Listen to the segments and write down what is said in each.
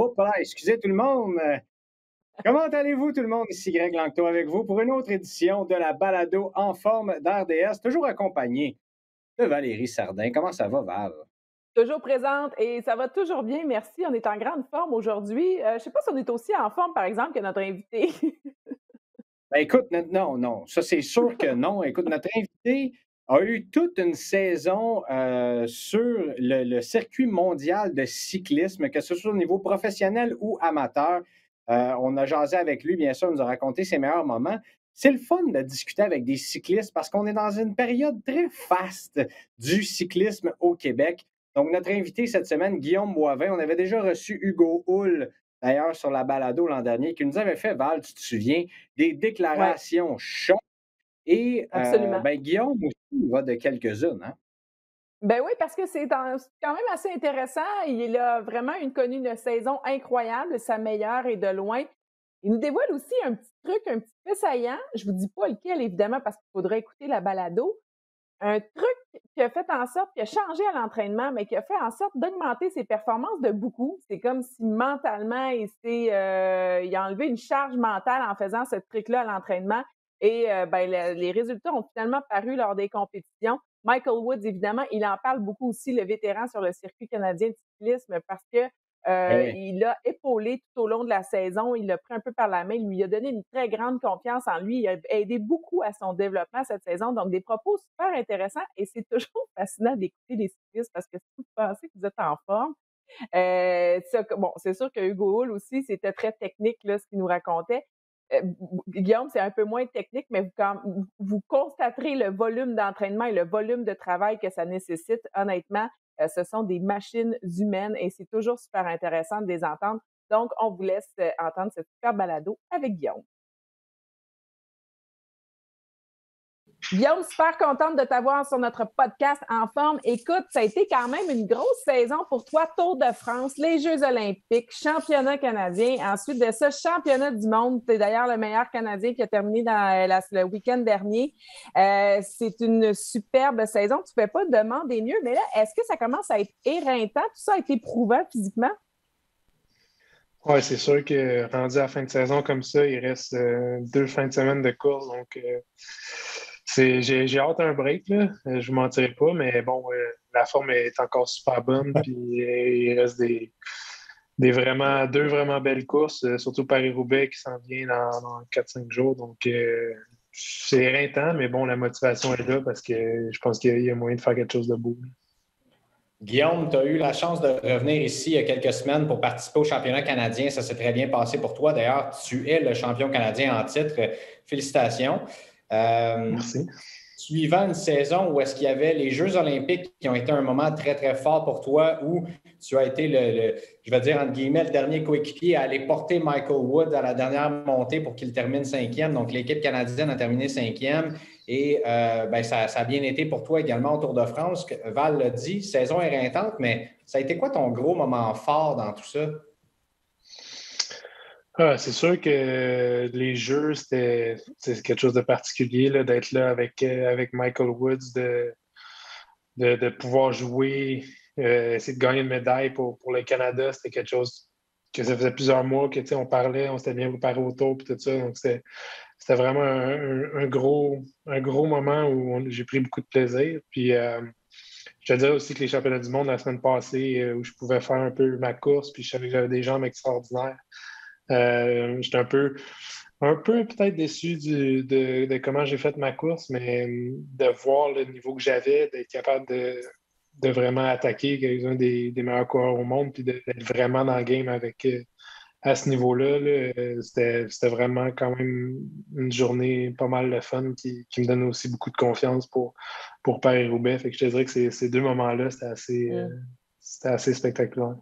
Hop là, excusez tout le monde. Comment allez-vous tout le monde? Ici Greg Langto avec vous pour une autre édition de la balado en forme d'RDS, toujours accompagné de Valérie Sardin. Comment ça va, Val? Toujours présente et ça va toujours bien, merci. On est en grande forme aujourd'hui. Je ne sais pas si on est aussi en forme, par exemple, que notre invité. Ben, écoute, non, non, ça c'est sûr que non. Écoute, notre invité a eu toute une saison sur le circuit mondial de cyclisme, que ce soit au niveau professionnel ou amateur. On a jasé avec lui, bien sûr, il nous a raconté ses meilleurs moments. C'est le fun de discuter avec des cyclistes parce qu'on est dans une période très faste du cyclisme au Québec. Donc, notre invité cette semaine, Guillaume Boivin, on avait déjà reçu Hugo Hull, d'ailleurs, sur la balado l'an dernier, qui nous avait fait, Val, tu te souviens, des Oui, déclarations choc. Et absolument. ben, Guillaume aussi, il va de quelques-unes. Hein? Ben oui, parce que c'est quand même assez intéressant. Il a vraiment connu une saison incroyable, sa meilleure et de loin. Il nous dévoile aussi un petit truc, un petit peu saillant. Je vous dis pas lequel, évidemment, parce qu'il faudrait écouter la balado. Un truc qui a fait en sorte, qui a changé à l'entraînement, mais qui a fait en sorte d'augmenter ses performances de beaucoup. C'est comme si mentalement, il a enlevé une charge mentale en faisant ce truc-là à l'entraînement. Et les résultats ont finalement paru lors des compétitions. Michael Woods, évidemment, il en parle beaucoup aussi, le vétéran sur le circuit canadien de cyclisme, parce que Eh oui. il l'a épaulé tout au long de la saison. Il l'a pris un peu par la main. Il lui a donné une très grande confiance en lui. Il a aidé beaucoup à son développement cette saison. Donc, des propos super intéressants. Et c'est toujours fascinant d'écouter les cyclistes parce que si vous pensez que vous êtes en forme, bon, c'est sûr que Hugo Hull aussi, c'était très technique, là, ce qu'il nous racontait. Guillaume, c'est un peu moins technique, mais vous constaterez le volume d'entraînement et le volume de travail que ça nécessite. Honnêtement, ce sont des machines humaines et c'est toujours super intéressant de les entendre. Donc, on vous laisse entendre cette super balado avec Guillaume. Guillaume, super contente de t'avoir sur notre podcast En forme. Écoute, ça a été quand même une grosse saison pour toi. Tour de France, les Jeux olympiques, championnat canadien. Ensuite de ça, championnat du monde. Tu es d'ailleurs le meilleur Canadien qui a terminé le week-end dernier. C'est une superbe saison. Tu ne peux pas demander mieux. Mais là, est-ce que ça commence à être éreintant? Tout ça a été éprouvant physiquement? Oui, c'est sûr que rendu à la fin de saison comme ça, il reste 2 fins de semaine de course. Donc, j'ai hâte à un break, là. Je ne vous mentirai pas, mais bon, la forme est encore super bonne. Puis il reste deux vraiment belles courses, surtout Paris-Roubaix qui s'en vient dans 4-5 jours. Donc, c'est éreintant, mais bon, la motivation est là parce que je pense qu'il y a moyen de faire quelque chose de beau. Guillaume, tu as eu la chance de revenir ici il y a quelques semaines pour participer au championnat canadien. Ça s'est très bien passé pour toi. D'ailleurs, tu es le champion canadien en titre. Félicitations. Merci. Suivant une saison où est-ce qu'il y avait les Jeux olympiques qui ont été un moment très, très fort pour toi, où tu as été je vais dire entre guillemets, le dernier coéquipier à aller porter Michael Woods à la dernière montée pour qu'il termine 5e. Donc, l'équipe canadienne a terminé 5e. Et ça a bien été pour toi également au Tour de France. Val l'a dit, saison éreintante, mais ça a été quoi ton gros moment fort dans tout ça? C'est sûr que les jeux, c'est quelque chose de particulier là, d'être là avec Michael Woods, de pouvoir jouer, essayer de gagner une médaille pour le Canada. C'était quelque chose que ça faisait plusieurs mois que on parlait, on s'était bien préparé au tour et tout ça. Donc, c'était vraiment un gros moment où j'ai pris beaucoup de plaisir. Puis, je te dirais aussi que les championnats du monde la semaine passée, où je pouvais faire un peu ma course, puis je savais que j'avais des jambes extraordinaires. J'étais un peu peut-être déçu de comment j'ai fait ma course, mais de voir le niveau que j'avais, d'être capable de vraiment attaquer quelques-uns des meilleurs coureurs au monde, puis d'être vraiment dans le game à ce niveau-là, là, c'était vraiment quand même une journée pas mal de fun qui me donne aussi beaucoup de confiance pour Paris-Roubaix. Fait que je te dirais que ces 2 moments-là, c'était assez spectaculaire.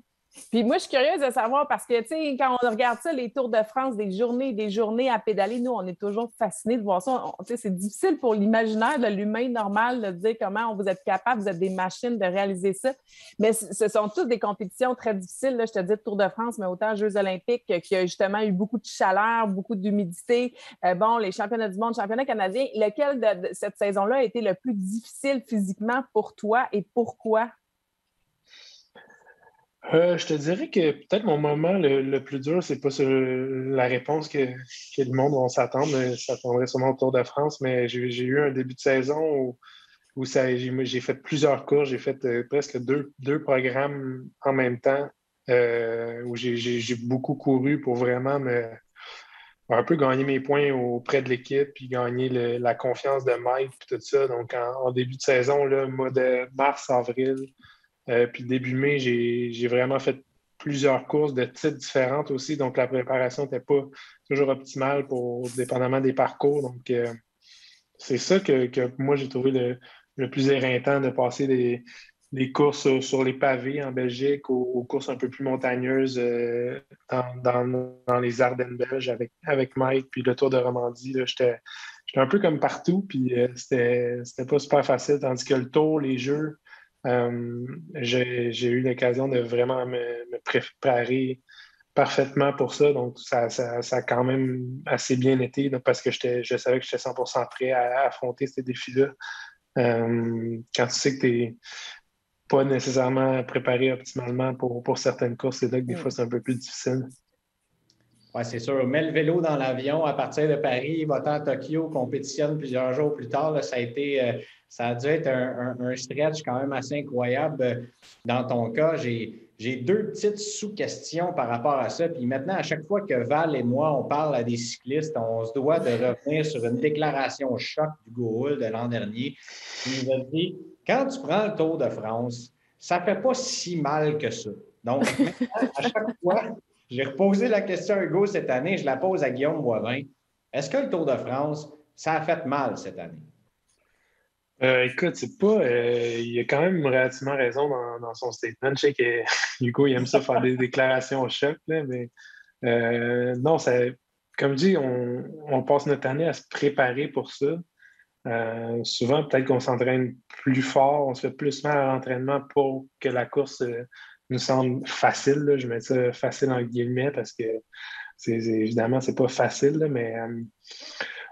Puis moi, je suis curieuse de savoir parce que, tu sais, quand on regarde ça, les Tours de France, des journées à pédaler, nous, on est toujours fascinés de voir ça. Tu sais, c'est difficile pour l'imaginaire de l'humain normal de dire comment vous êtes capable, vous êtes des machines de réaliser ça. Mais ce sont toutes des compétitions très difficiles. Là, je te dis Tour de France, mais autant Jeux olympiques qui a justement eu beaucoup de chaleur, beaucoup d'humidité. Les championnats du monde, championnats canadiens. Lequel de cette saison-là a été le plus difficile physiquement pour toi et pourquoi? Je te dirais que peut-être mon moment le plus dur, c'est pas la réponse que le monde va s'attendrait sûrement au Tour de France, mais j'ai eu un début de saison où j'ai fait plusieurs courses, j'ai fait presque deux programmes en même temps, où j'ai beaucoup couru pour vraiment un peu gagner mes points auprès de l'équipe, puis gagner la confiance de Mike, puis tout ça. Donc, en début de saison, là, mois de mars, avril, puis début mai, j'ai vraiment fait plusieurs courses de types différentes aussi. Donc, la préparation n'était pas toujours optimale dépendamment des parcours. Donc, c'est ça que moi, j'ai trouvé le plus éreintant de passer des courses sur les pavés en Belgique aux courses un peu plus montagneuses dans les Ardennes belges avec Mike, puis le Tour de Romandie. Là, j'étais un peu comme partout, puis c'était pas super facile. Tandis que le Tour, les Jeux, j'ai eu l'occasion de vraiment me préparer parfaitement pour ça. Donc, ça a quand même assez bien été là, parce que je savais que j'étais 100% prêt à affronter ces défis-là. Quand tu sais que tu n'es pas nécessairement préparé optimalement pour certaines courses, c'est là que des fois, c'est un peu plus difficile. Oui, c'est sûr. Mets le vélo dans l'avion à partir de Paris, va-t'en à Tokyo, compétitionne plusieurs jours plus tard. Là, ça a dû être un stretch quand même assez incroyable. Dans ton cas, j'ai deux petites sous-questions par rapport à ça. Puis maintenant, à chaque fois que Val et moi, on parle à des cyclistes, on se doit de revenir sur une déclaration choc du Gould de l'an dernier. Il nous a dit, quand tu prends le Tour de France, ça ne fait pas si mal que ça. Donc, maintenant, à chaque fois, j'ai reposé la question à Hugo cette année, je la pose à Guillaume Boivin. Est-ce que le Tour de France, ça a fait mal cette année? Écoute, c'est pas. Il a quand même relativement raison dans son statement. Je sais que Hugo, il aime ça faire des déclarations au choc, là, mais non, comme je dis, on passe notre année à se préparer pour ça. Souvent, peut-être qu'on s'entraîne plus fort, on se fait plus mal à l'entraînement pour que la course nous semble facile. Là. Je mets ça facile en guillemets parce que évidemment, c'est pas facile, là, mais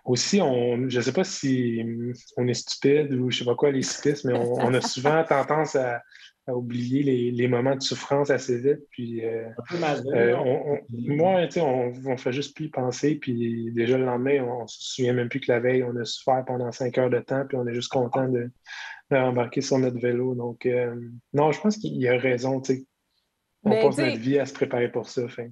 aussi, je ne sais pas si on est stupide ou je ne sais pas quoi les cyclistes, mais on a souvent tendance à oublier les moments de souffrance assez vite. Puis, Un peu mal moi, on fait juste plus y penser. Puis déjà le lendemain, on ne se souvient même plus que la veille, on a souffert pendant 5 heures de temps, puis on est juste content de rembarquer sur notre vélo. Donc, non, je pense qu'il a raison. On Mais passe notre vie à se préparer pour ça. Fin.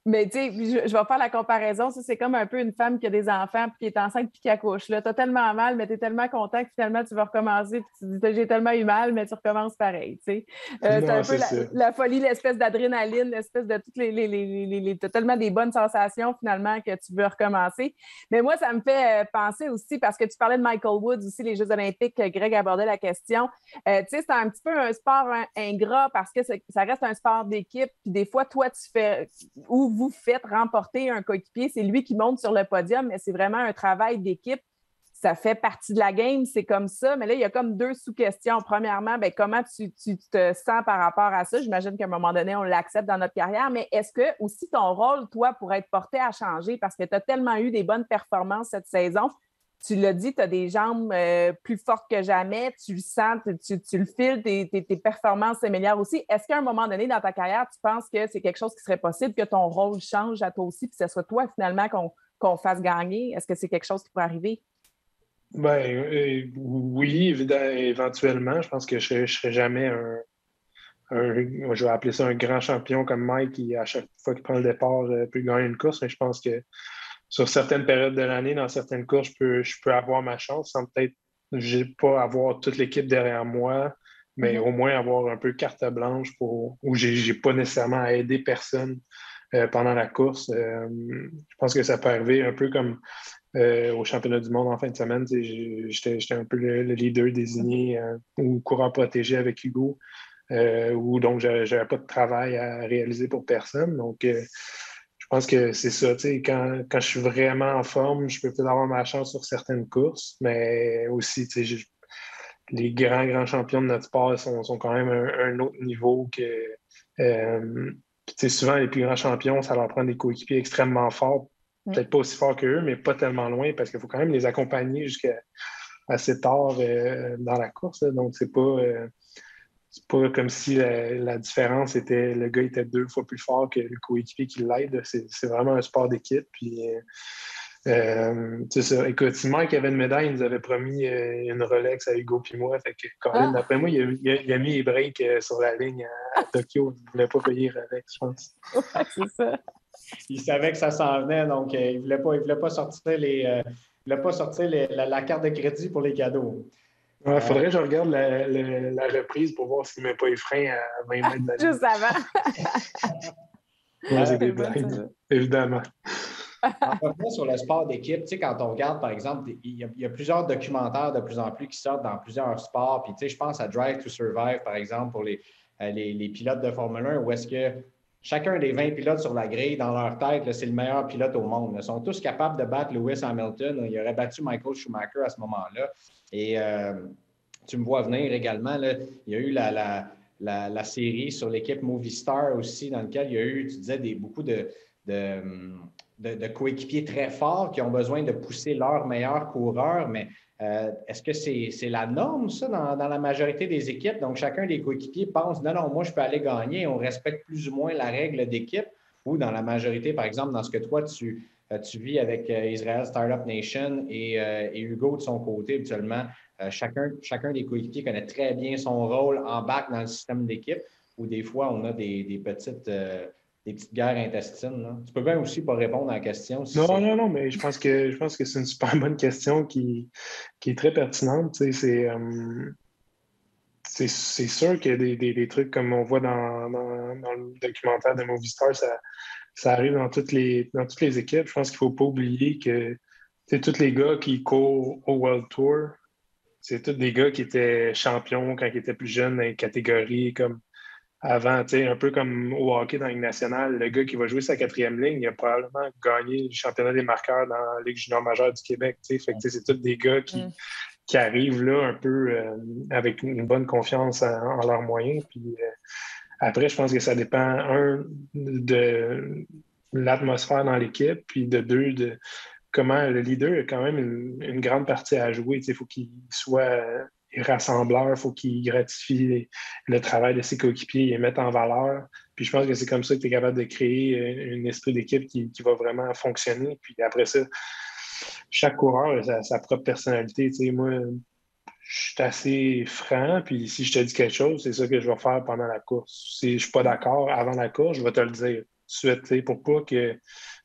Mais tu sais, je vais faire la comparaison. Ça, c'est comme un peu une femme qui a des enfants puis qui est enceinte puis qui accouche. Tu as tellement mal, mais tu es tellement content que finalement, tu vas recommencer puis tu te dis, j'ai tellement eu mal, mais tu recommences pareil. C'est un peu la folie, l'espèce d'adrénaline, l'espèce de toutes t'as tellement des bonnes sensations finalement que tu veux recommencer. Mais moi, ça me fait penser aussi, parce que tu parlais de Michael Woods aussi, les Jeux olympiques, Greg abordait la question. Tu sais, c'est un petit peu un sport ingrat parce que ça reste un sport d'équipe. Puis des fois, toi, tu fais... ou vous faites remporter un coéquipier, c'est lui qui monte sur le podium, mais c'est vraiment un travail d'équipe. Ça fait partie de la game, c'est comme ça. Mais là, il y a comme deux sous-questions. Premièrement, bien, comment tu te sens par rapport à ça? J'imagine qu'à un moment donné, on l'accepte dans notre carrière, mais est-ce que aussi ton rôle, toi, pourrait être porté à changer parce que tu as tellement eu des bonnes performances cette saison? Tu l'as dit, tu as des jambes plus fortes que jamais, tu le sens, tu le files, tes performances s'améliorent aussi. Est-ce qu'à un moment donné dans ta carrière, tu penses que c'est quelque chose qui serait possible, que ton rôle change à toi aussi, puis que ce soit toi finalement qu'on fasse gagner? Est-ce que c'est quelque chose qui pourrait arriver? Ben, oui, éventuellement. Je pense que je ne serai jamais je vais appeler ça un grand champion comme Mike qui, à chaque fois qu'il prend le départ, peut gagner une course. Mais je pense que sur certaines périodes de l'année, dans certaines courses, je peux avoir ma chance sans peut-être pas avoir toute l'équipe derrière moi, mais au moins avoir un peu carte blanche où j'ai pas nécessairement à aider personne pendant la course. Je pense que ça peut arriver un peu comme au championnat du monde en fin de semaine. J'étais un peu le leader désigné ou courant protégé avec Hugo, où donc j'avais pas de travail à réaliser pour personne. Donc, je pense que c'est ça. Quand je suis vraiment en forme, je peux peut-être avoir ma chance sur certaines courses, mais aussi, les grands champions de notre sport sont quand même un autre niveau que. Souvent, les plus grands champions, ça leur prend des coéquipiers extrêmement forts. Peut-être pas aussi forts qu'eux, mais pas tellement loin, parce qu'il faut quand même les accompagner jusqu'à assez tard dans la course. Là. Donc, c'est pas comme si la différence était le gars était 2 fois plus fort que le coéquipier qui l'aide. C'est vraiment un sport d'équipe. Puis, c'est ça. Écoute, si Mike avait une médaille, il nous avait promis une Rolex à Hugo puis moi. Fait que, Colin, d'après moi, il a mis les breaks sur la ligne à Tokyo. Il ne voulait pas payer Rolex, je pense. Ouais, c'est ça. Il savait que ça s'en venait, donc il ne voulait pas sortir la carte de crédit pour les cadeaux. Il faudrait que je regarde la reprise pour voir s'il ne met pas les freins à 20 mètres de la ligne. Juste avant. Ouais, c'est des blagues, évidemment. En revenant sur le sport d'équipe, tu sais, quand on regarde, par exemple, il y a plusieurs documentaires de plus en plus qui sortent dans plusieurs sports. Puis, tu sais, je pense à Drive to Survive, par exemple, pour les pilotes de Formule 1, où est-ce que chacun des 20 pilotes sur la grille, dans leur tête, là, c'est le meilleur pilote au monde. Ils sont tous capables de battre Lewis Hamilton. Il aurait battu Michael Schumacher à ce moment-là. Et tu me vois venir également, là, il y a eu la série sur l'équipe Movistar aussi, dans laquelle il y a eu, tu disais, beaucoup de coéquipiers très forts qui ont besoin de pousser leurs meilleurs coureurs, mais est-ce que c'est la norme, ça, dans la majorité des équipes? Donc, chacun des coéquipiers pense, non, moi, je peux aller gagner. On respecte plus ou moins la règle d'équipe. Ou dans la majorité, par exemple, dans ce que toi, tu vis avec Israel Startup Nation et Hugo de son côté, habituellement, chacun des coéquipiers connaît très bien son rôle, embarque dans le système d'équipe, où des fois, on a des petites guerres intestines. Là. Tu peux bien aussi pas répondre à la question. Non, mais je pense que c'est une super bonne question qui est très pertinente. Tu sais, c'est sûr qu'il y a des trucs comme on voit dans le documentaire de Movistar, ça arrive dans toutes les équipes. Je pense qu'il ne faut pas oublier que tous les gars qui courent au World Tour, c'est tous des gars qui étaient champions quand ils étaient plus jeunes dans les catégories comme avant, un peu comme au hockey dans la Ligue nationale. Le gars qui va jouer sa 4e ligne, il a probablement gagné le championnat des marqueurs dans la Ligue junior majeure du Québec. Fait que, c'est tous des gars qui arrivent là un peu avec une bonne confiance en leurs moyens. Puis après, je pense que ça dépend, de l'atmosphère dans l'équipe, puis de deux, de comment le leader a quand même une grande partie à jouer. Il faut qu'il soit rassembleur, il faut qu'il gratifie le travail de ses coéquipiers, les mette en valeur. Puis je pense que c'est comme ça que tu es capable de créer un esprit d'équipe qui va vraiment fonctionner. Puis après ça, chaque coureur a sa propre personnalité. Moi, je suis assez franc, puis si je te dis quelque chose, c'est ça que je vais faire pendant la course. Si je ne suis pas d'accord avant la course, je vais te le dire tout de suite, pour pas que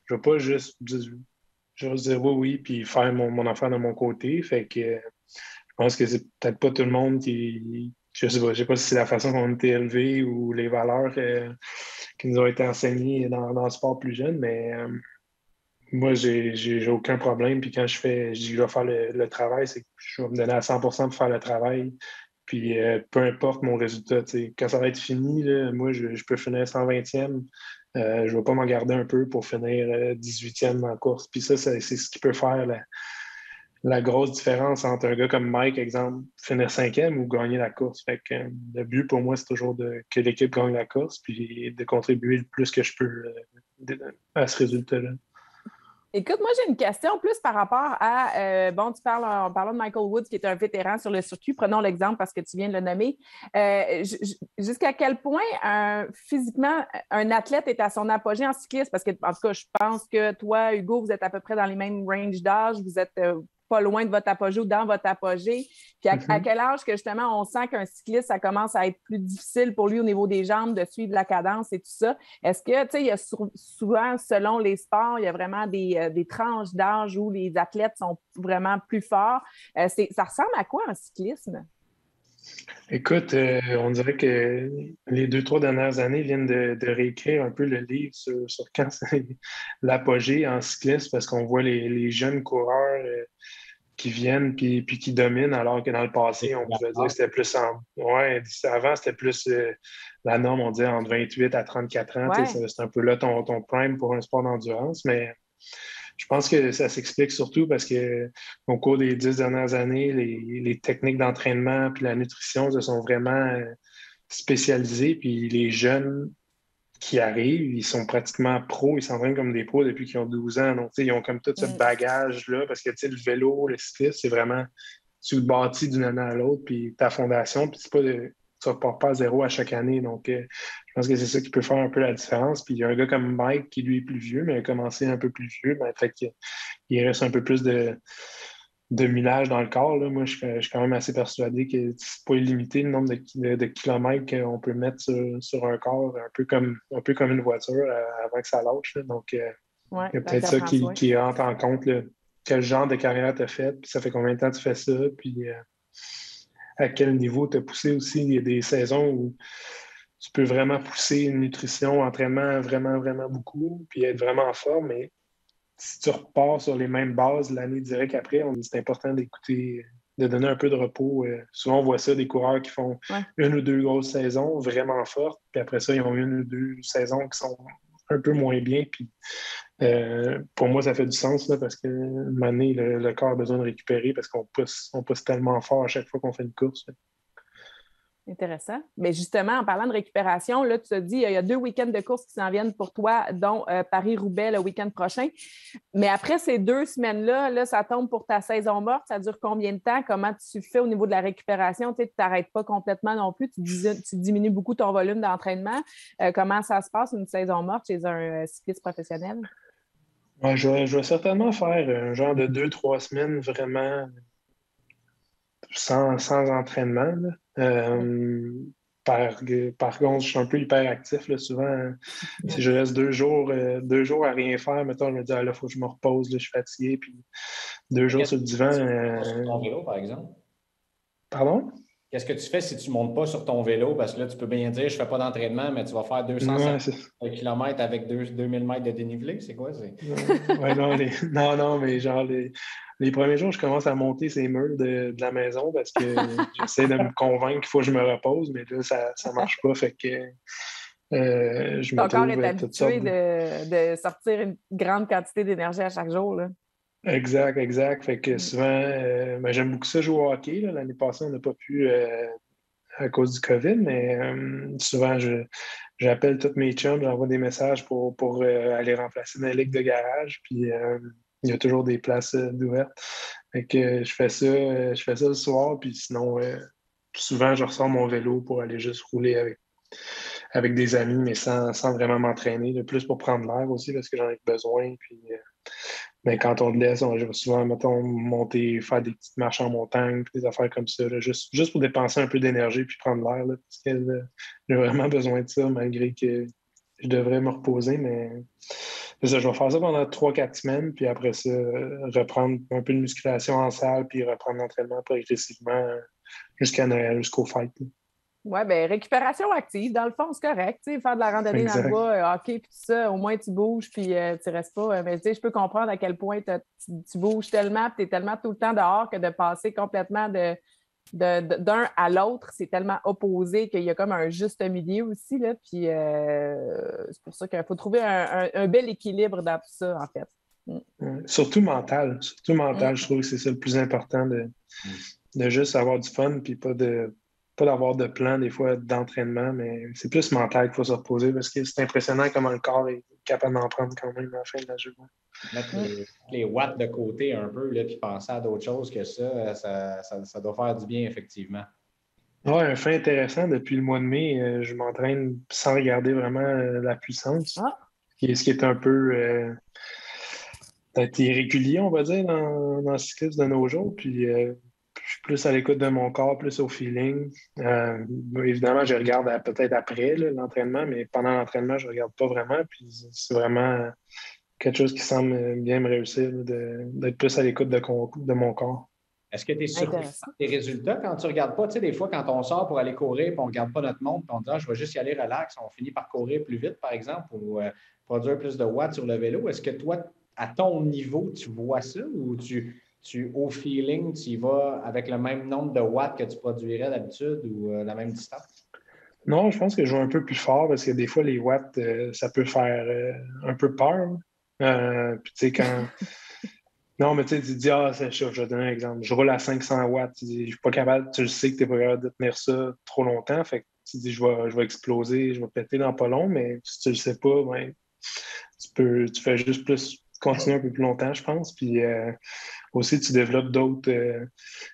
je ne vais pas juste dire oui, puis faire mon affaire de mon côté. Fait que je pense que c'est peut-être pas tout le monde qui. Je sais pas si c'est la façon qu'on a été élevé ou les valeurs qui nous ont été enseignées dans le sport plus jeune, mais moi, j'ai aucun problème. Puis quand je dis que je vais faire le travail, c'est que je vais me donner à 100% pour faire le travail. Puis peu importe mon résultat, quand ça va être fini, là, moi, je peux finir 120e. Je ne vais pas m'en garder un peu pour finir 18e en course. Puis ça, c'est ce qui peut faire la grosse différence entre un gars comme Mike, exemple, finir 5e ou gagner la course. Fait que le but pour moi, c'est toujours que l'équipe gagne la course puis de contribuer le plus que je peux à ce résultat-là. Écoute, moi, j'ai une question plus par rapport à, on parle de Michael Woods, qui est un vétéran sur le circuit. Prenons l'exemple parce que tu viens de le nommer. Jusqu'à quel point, physiquement, un athlète est à son apogée en cyclisme? Parce que, en tout cas, je pense que toi, Hugo, vous êtes à peu près dans les mêmes ranges d'âge. Vous êtes pas loin de votre apogée ou dans votre apogée. Puis à quel âge que, justement, on sent qu'un cycliste, ça commence à être plus difficile pour lui au niveau des jambes de suivre la cadence et tout ça? Est-ce que, tu sais, il y a souvent, selon les sports, il y a vraiment des tranches d'âge où les athlètes sont vraiment plus forts. Ça ressemble à quoi un cyclisme? Écoute, on dirait que les 2-3 dernières années viennent de réécrire un peu le livre sur quand c'est l'apogée en cyclisme parce qu'on voit les jeunes coureurs qui viennent puis qui dominent alors que dans le passé, on pouvait dire que c'était plus avant, c'était plus la norme, on disait entre 28 à 34 ans. Ouais. C'est un peu là ton prime pour un sport d'endurance, mais je pense que ça s'explique surtout parce qu'au cours des 10 dernières années, les techniques d'entraînement puis la nutrition se sont vraiment spécialisées. Puis les jeunes qui arrivent, ils sont pratiquement pros, ils s'entraînent comme des pros depuis qu'ils ont 12 ans. Donc, ils ont comme tout ce bagage-là parce que le vélo, le cyclisme, c'est vraiment tu le bâtis d'une année à l'autre, puis ta fondation, puis c'est pas tu repars pas à zéro à chaque année. Donc, je pense que c'est ça qui peut faire un peu la différence. Puis il y a un gars comme Mike qui, lui, est plus vieux, mais a commencé un peu plus vieux. Ben, fait qu'il reste un peu plus de millage dans le corps. Là. Moi, je suis quand même assez persuadé que c'est pas illimité le nombre de kilomètres qu'on peut mettre sur un corps, un peu comme une voiture avant que ça lâche. Là. Donc, il y a peut-être ça qui rentre en compte. Là, quel genre de carrière tu as fait, puis ça fait combien de temps tu fais ça, puis à quel niveau tu as poussé aussi. Il y a des saisons où tu peux vraiment pousser une nutrition, entraînement vraiment, vraiment beaucoup, puis être vraiment en forme, mais si tu repars sur les mêmes bases l'année directe après, c'est important d'écouter, de donner un peu de repos. Souvent, on voit ça, des coureurs qui font une ou deux grosses saisons vraiment fortes, puis après ça, ils ont une ou deux saisons qui sont un peu moins bien. Puis, pour moi, ça fait du sens là, parce que une année, le corps a besoin de récupérer parce qu'on pousse tellement fort à chaque fois qu'on fait une course. Là. Intéressant. Mais justement, en parlant de récupération, là, tu as dit il y a 2 week-ends de course qui s'en viennent pour toi, dont Paris-Roubaix le week-end prochain. Mais après ces 2 semaines-là, là, ça tombe pour ta saison morte. Ça dure combien de temps? Comment tu fais au niveau de la récupération? Tu t'arrêtes pas complètement non plus. Tu diminues beaucoup ton volume d'entraînement. Comment ça se passe une saison morte chez un cycliste professionnel? Ouais, je vais certainement faire un genre de 2-3 semaines vraiment sans entraînement. Par contre, je suis un peu hyperactif. Là, souvent, si je reste 2 jours à rien faire, mettons, je me dis, là, il faut que je me repose, là, je suis fatigué. Puis 2 jours sur le divan. Sur ton vélo, par exemple? Pardon? Qu'est-ce que tu fais si tu ne montes pas sur ton vélo? Parce que là, tu peux bien dire, je ne fais pas d'entraînement, mais tu vas faire 250 km avec 2000 mètres de dénivelé. C'est quoi? Ouais, non, mais genre, les premiers jours, je commence à monter ces murs de la maison parce que j'essaie de me convaincre qu'il faut que je me repose, mais là, ça ne marche pas. Fait que je me Ton corps trouve est toutes sortes habitué de sortir une grande quantité d'énergie à chaque jour. Là. Exact. Fait que souvent, j'aime beaucoup ça jouer au hockey. Là. L'année passée, on n'a pas pu à cause du COVID, mais souvent, j'appelle tous mes chums, j'envoie des messages pour aller remplacer ma ligue de garage. Puis il y a toujours des places d'ouvertes. Fait que je fais ça le soir, puis sinon, souvent, je ressors mon vélo pour aller juste rouler avec des amis, mais sans vraiment m'entraîner. Le plus pour prendre l'air aussi, parce que j'en ai besoin. Puis, mais quand on te laisse, je vais souvent, mettons, monter, faire des petites marches en montagne, puis des affaires comme ça, là, juste pour dépenser un peu d'énergie puis prendre l'air, là, parce que j'ai vraiment besoin de ça, malgré que je devrais me reposer, mais ça, je vais faire ça pendant 3-4 semaines, puis après ça, reprendre un peu de musculation en salle, puis reprendre l'entraînement progressivement jusqu'à Noël, jusqu'au fêtes. Oui, bien, récupération active, dans le fond, c'est correct. Faire de la randonnée dans le bois, hockey, puis tout ça, au moins tu bouges, puis tu restes pas. Mais je peux comprendre à quel point tu bouges tellement, puis tu es tellement tout le temps dehors que de passer complètement d'un à l'autre, c'est tellement opposé qu'il y a comme un juste milieu aussi. Là, puis c'est pour ça qu'il faut trouver un bel équilibre dans tout ça, en fait. Surtout mental. Je trouve que c'est ça le plus important de juste avoir du fun, puis pas d'avoir de plan des fois d'entraînement, mais c'est plus mental qu'il faut se reposer parce que c'est impressionnant comment le corps est capable d'en prendre quand même à la fin de la journée. Mettre les watts de côté un peu, là, puis penser à d'autres choses que ça doit faire du bien, effectivement. Oui, un fait intéressant, depuis le mois de mai, je m'entraîne sans regarder vraiment la puissance, ce qui est un peu peut-être irrégulier, on va dire, dans le cyclisme de nos jours. Puis je suis plus à l'écoute de mon corps, plus au feeling. Évidemment, je regarde peut-être après l'entraînement, mais pendant l'entraînement, je ne regarde pas vraiment. Puis c'est vraiment quelque chose qui semble bien me réussir, d'être plus à l'écoute de mon corps. Est-ce que tu es surpris des résultats quand tu ne regardes pas? Tu sais, des fois, quand on sort pour aller courir, puis on ne regarde pas notre montre, puis on dit je vais juste y aller relax, on finit par courir plus vite, par exemple, ou produire plus de watts sur le vélo. Est-ce que toi, à ton niveau, tu vois ça ou au feeling, tu y vas avec le même nombre de watts que tu produirais d'habitude ou la même distance? Non, je pense que je joue un peu plus fort parce que des fois, les watts, ça peut faire un peu peur. Puis tu sais, quand... Non, mais tu sais, tu te dis, je vais te donner un exemple. Je roule à 500 watts. Tu dis, je suis pas capable, tu le sais que tu n'es pas capable de tenir ça trop longtemps. Fait que tu dis, je vais exploser, je vais péter dans pas long, mais si tu le sais pas, ben, tu fais juste plus continuer un peu plus longtemps, je pense. Puis aussi, tu développes d'autres. Tu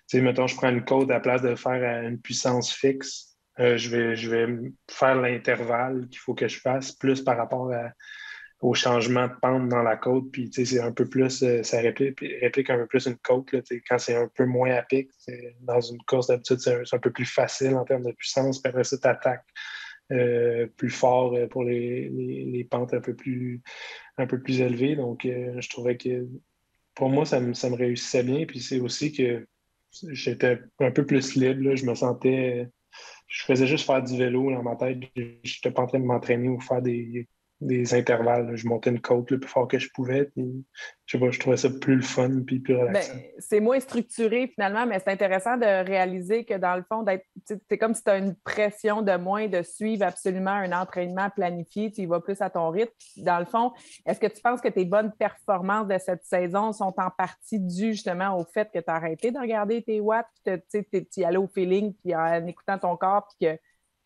sais, mettons, je prends une côte à la place de le faire à une puissance fixe. Je vais faire l'intervalle qu'il faut que je fasse, plus par rapport au changement de pente dans la côte. Puis, tu sais, c'est un peu plus, ça réplique un peu plus une côte. Là, tu sais, quand c'est un peu moins à pic, dans une course, d'habitude, c'est un peu plus facile en termes de puissance. Puis après ça, tu attaques plus fort pour les pentes un peu plus élevées. Donc, je trouvais que pour moi, ça me réussissait bien. Puis c'est aussi que j'étais un peu plus libre. Là. Je me sentais. Je faisais juste faire du vélo dans ma tête. Je n'étais pas en train de m'entraîner ou faire des intervalles. Là. Je montais une côte le plus fort que je pouvais. Puis, je sais pas, je trouvais ça plus le fun puis plus relaxant. Ben, c'est moins structuré finalement, mais c'est intéressant de réaliser que dans le fond, c'est comme si tu as une pression de moins de suivre absolument un entraînement planifié, tu y vas plus à ton rythme. Dans le fond, est-ce que tu penses que tes bonnes performances de cette saison sont en partie dues justement au fait que tu as arrêté de regarder tes watts, puis tu y allais au feeling, puis en écoutant ton corps, puis que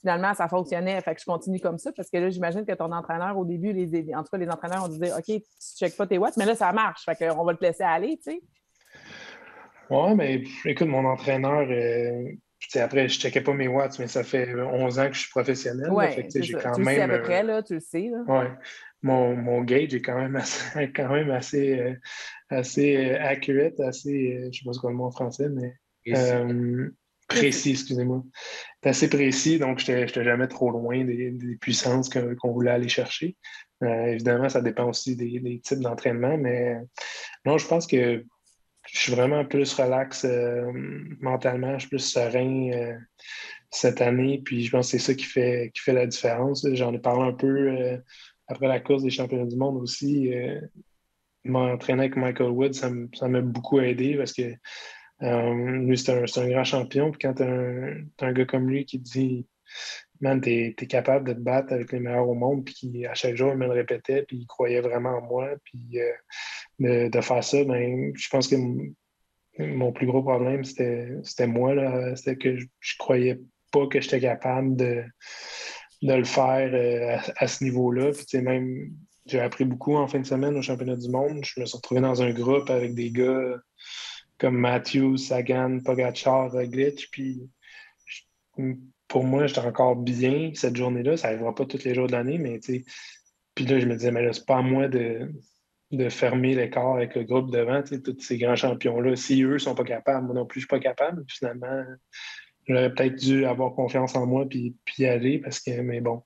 finalement, ça fonctionnait. Fait que je continue comme ça parce que là, j'imagine que ton entraîneur, au début, en tout cas, les entraîneurs ont dit OK, tu ne checkes pas tes watts, mais là, ça marche. Fait qu'on va te laisser aller, tu sais. Ouais, mais écoute, mon entraîneur, après, je ne checkais pas mes watts, mais ça fait 11 ans que je suis professionnel. Là, fait Oui, que c'est j'ai ça. quand Tu le sais à même. peu près, là, tu le sais. Là. Ouais, mon gauge est quand même assez, quand même assez accurate, assez, je ne sais pas ce qu'on le mot en français, mais euh, précis, excusez-moi. C'est assez précis, donc je n'étais jamais trop loin des puissances qu'on voulait aller chercher. Évidemment, ça dépend aussi des types d'entraînement, mais non, je pense que je suis vraiment plus relax mentalement, je suis plus serein cette année, puis je pense que c'est ça qui fait la différence. J'en ai parlé un peu après la course des championnats du monde aussi. M'entraîner avec Michael Woods, ça m'a beaucoup aidé parce que lui, c'est un grand champion. Puis quand t'as un gars comme lui qui te dit Man, t'es capable de te battre avec les meilleurs au monde, puis qui, à chaque jour, il me le répétait, puis il croyait vraiment en moi, puis de faire ça, ben, je pense que mon plus gros problème, c'était moi, là. C'était que je croyais pas que j'étais capable de le faire à ce niveau-là. Puis, tu sais, même, j'ai appris beaucoup en fin de semaine au championnat du monde. Je me suis retrouvé dans un groupe avec des gars comme Matthews, Sagan, Pogacar, Roglic. Puis, pour moi, j'étais encore bien cette journée-là. Ça n'arrivera pas tous les jours de l'année, mais tu sais. Puis là, je me disais, mais là, c'est pas à moi de fermer l'écart avec le groupe devant, tu sais, tous ces grands champions-là. Si eux sont pas capables, moi non plus, je suis pas capable. Finalement, j'aurais peut-être dû avoir confiance en moi puis y aller parce que, mais bon,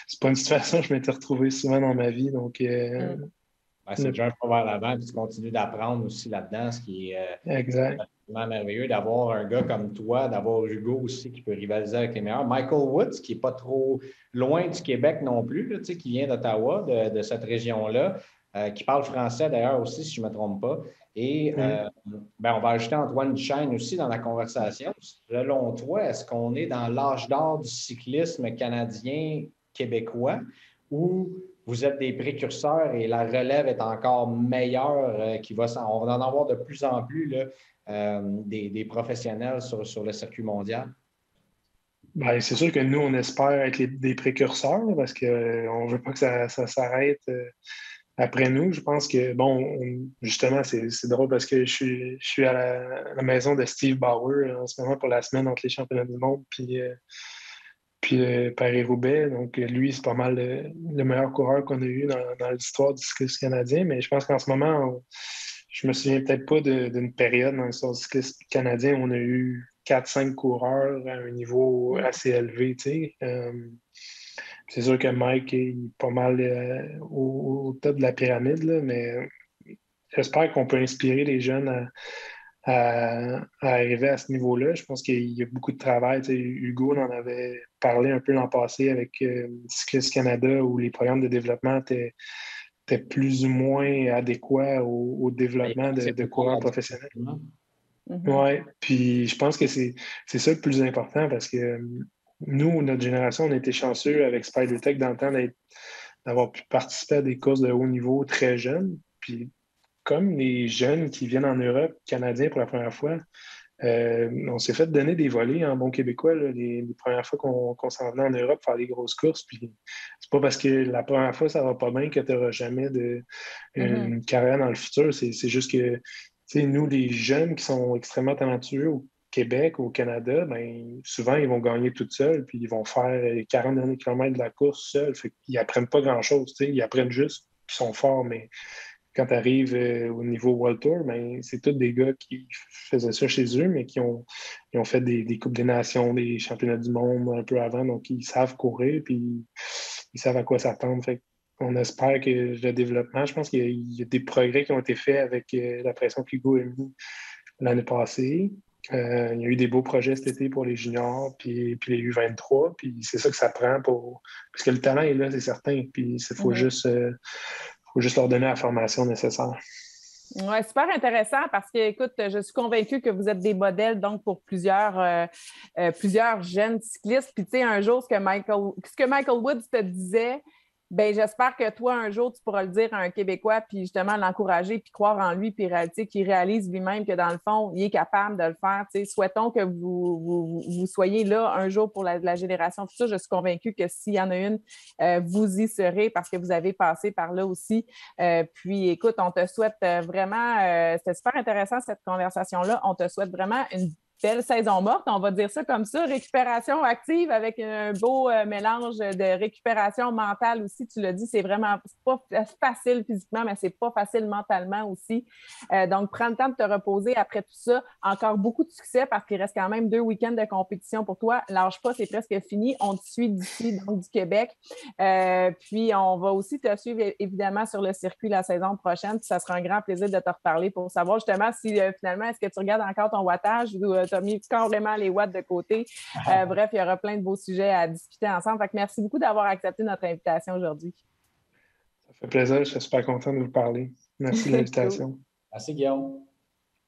c'est pas une situation que je m'étais retrouvé souvent dans ma vie. Donc, C'est déjà un pas vers l'avant, puis tu continues d'apprendre aussi là-dedans, ce qui est exact. vraiment merveilleux d'avoir un gars comme toi, d'avoir Hugo aussi qui peut rivaliser avec les meilleurs. Michael Woods, qui n'est pas trop loin du Québec non plus, là, qui vient d'Ottawa, de cette région-là, qui parle français d'ailleurs aussi, si je ne me trompe pas. Et on va ajouter Antoine Duchesne aussi dans la conversation. Selon toi, est-ce qu'on est dans l'âge d'or du cyclisme canadien québécois ou vous êtes des précurseurs et la relève est encore meilleure, on va en avoir de plus en plus là, des professionnels sur le circuit mondial? Ben, c'est sûr que nous, on espère être des précurseurs là, parce qu'on ne veut pas que ça s'arrête après nous. Je pense que, bon, justement, c'est drôle parce que je suis à la maison de Steve Bauer en ce moment pour la semaine entre les championnats du monde puis Paris-Roubaix. Donc, lui, c'est pas mal le meilleur coureur qu'on a eu dans l'histoire du cyclisme canadien. Mais je pense qu'en ce moment, je me souviens peut-être pas d'une période dans l'histoire du cyclisme canadien où on a eu 4-5 coureurs à un niveau assez élevé. C'est sûr que Mike est pas mal au top de la pyramide, là, mais j'espère qu'on peut inspirer les jeunes à arriver à ce niveau-là. Je pense qu'il y a beaucoup de travail. Tu sais, Hugo en avait parlé un peu l'an passé avec Cycliste Canada où les programmes de développement étaient plus ou moins adéquats au développement de coureurs professionnels. Oui, puis je pense que c'est ça le plus important parce que nous, notre génération, on a été chanceux avec SpiderTech dans le temps d'avoir pu participer à des courses de haut niveau très jeunes. Puis comme les jeunes qui viennent en Europe, canadiens pour la première fois, on s'est fait donner des volets en bon québécois les premières fois qu'on s'en venait en Europe faire des grosses courses. Puis c'est pas parce que la première fois ça va pas bien que tu n'auras jamais une carrière dans le futur. C'est juste que nous, les jeunes qui sont extrêmement talentueux ou Québec, au Canada, ben, souvent, ils vont gagner tout seuls, puis ils vont faire les 40 derniers kilomètres de la course seuls. Fait qu'ils n'apprennent pas grand-chose. Ils apprennent juste qu'ils sont forts, mais quand tu arrives au niveau World Tour, ben, c'est tous des gars qui faisaient ça chez eux, mais ils ont fait des Coupes des Nations, des championnats du monde un peu avant, donc ils savent courir, puis ils savent à quoi s'attendre. Fait on espère que le développement, je pense qu'il y a des progrès qui ont été faits avec la pression qu'Hugo a mis l'année passée. Il y a eu des beaux projets cet été pour les juniors, puis les U23, puis c'est ça que ça prend pour... Parce que le talent est là, c'est certain, puis il faut juste leur donner la formation nécessaire. Oui, super intéressant parce que, écoute, je suis convaincue que vous êtes des modèles donc pour plusieurs jeunes cyclistes. Puis, tu sais, un jour, ce que Michael Woods te disait, ben j'espère que toi, un jour, tu pourras le dire à un Québécois, puis justement l'encourager, puis croire en lui, puis qu'il réalise lui-même que dans le fond, il est capable de le faire. T'sais, souhaitons que vous soyez là un jour pour la génération future. Je suis convaincue que s'il y en a une, vous y serez parce que vous avez passé par là aussi. Puis écoute, on te souhaite vraiment, c'était super intéressant cette conversation-là. On te souhaite vraiment une belle saison morte, on va dire ça comme ça, récupération active avec un beau mélange de récupération mentale aussi, tu l'as dit, c'est pas facile physiquement, mais c'est pas facile mentalement aussi. Donc, prends le temps de te reposer après tout ça. Encore beaucoup de succès parce qu'il reste quand même 2 week-ends de compétition pour toi. Lâche pas, c'est presque fini. On te suit d'ici, donc du Québec. Puis, on va aussi te suivre évidemment sur le circuit la saison prochaine. Puis ça sera un grand plaisir de te reparler pour savoir justement si finalement, est-ce que tu regardes encore ton wattage ou tu as mis carrément les watts de côté. Bref, il y aura plein de beaux sujets à discuter ensemble. Fait que merci beaucoup d'avoir accepté notre invitation aujourd'hui. Ça fait plaisir. Je suis super content de vous parler. Merci de l'invitation. Cool. Merci, Guillaume.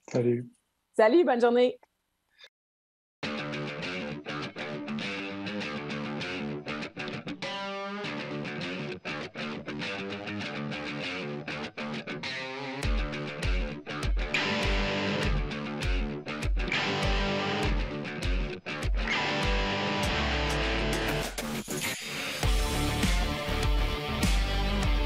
Salut. Salut, bonne journée.